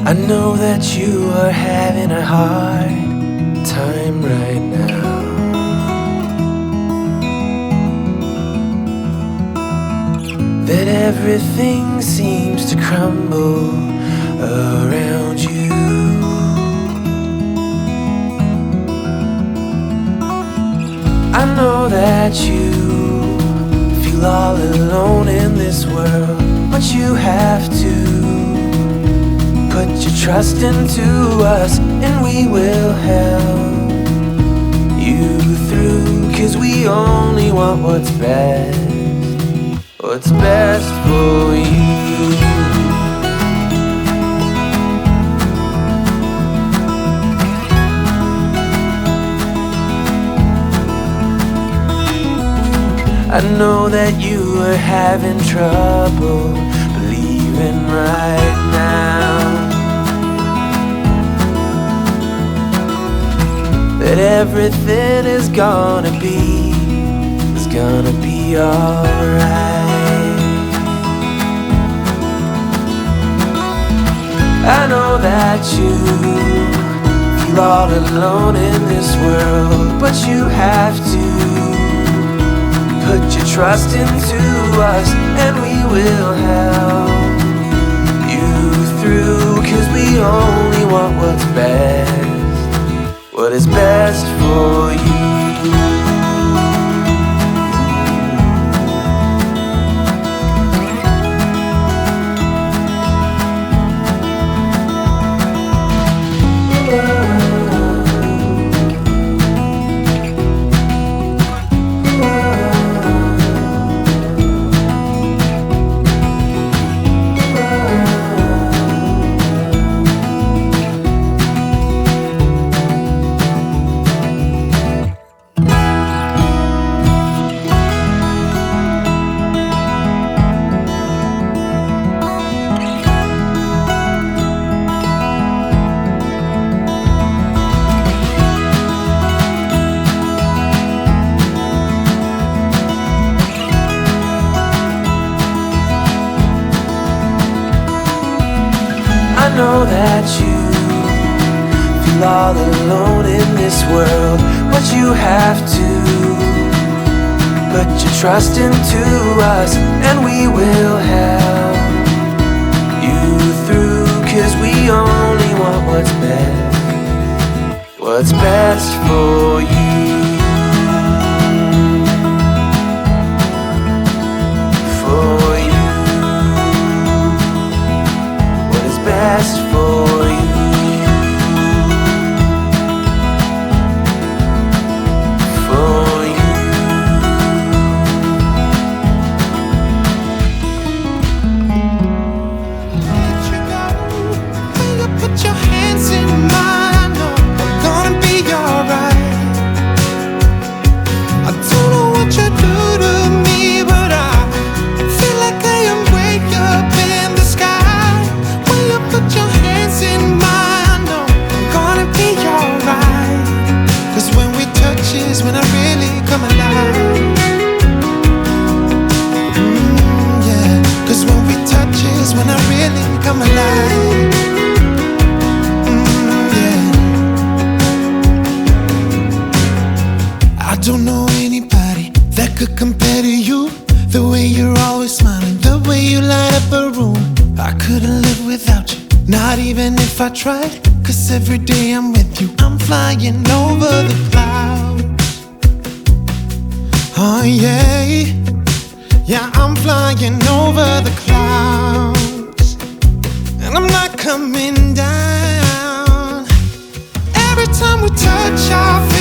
I know that you are having a hard time right now. That everything seems to crumble around you. I know that you feel all alone in this world, but you have to put your trust into us, and we will help you through. 'Cause we only want what's best for you. I know that you are having trouble believing right now that everything is gonna be alright. I know that you feel all alone in this world, but you have to put your trust into us, and we will help you through. 'Cause we only want what is best for you. I know that you feel all alone in this world, but you have to put your trust into us, and we will help you through. 'Cause we only want what's best for you. Best for you. For you. Let you go. Will you put your hands in mine? I know I'm gonna be alright. I don't know what you do to me, but I feel like I am way up in the sky. Put your hands in mine, I know I'm gonna be alright. 'Cause when we touch is when I really come alive. Yeah. 'Cause when we touch is when I really come alive. Yeah. I don't know anybody that could compare to you. The way you're always smiling, the way you light up a room. I couldn't live without you, not even if I tried. 'Cause every day I'm with you, I'm flying over the clouds. Oh yeah, yeah, I'm flying over the clouds, and I'm not coming down. Every time we touch, I feel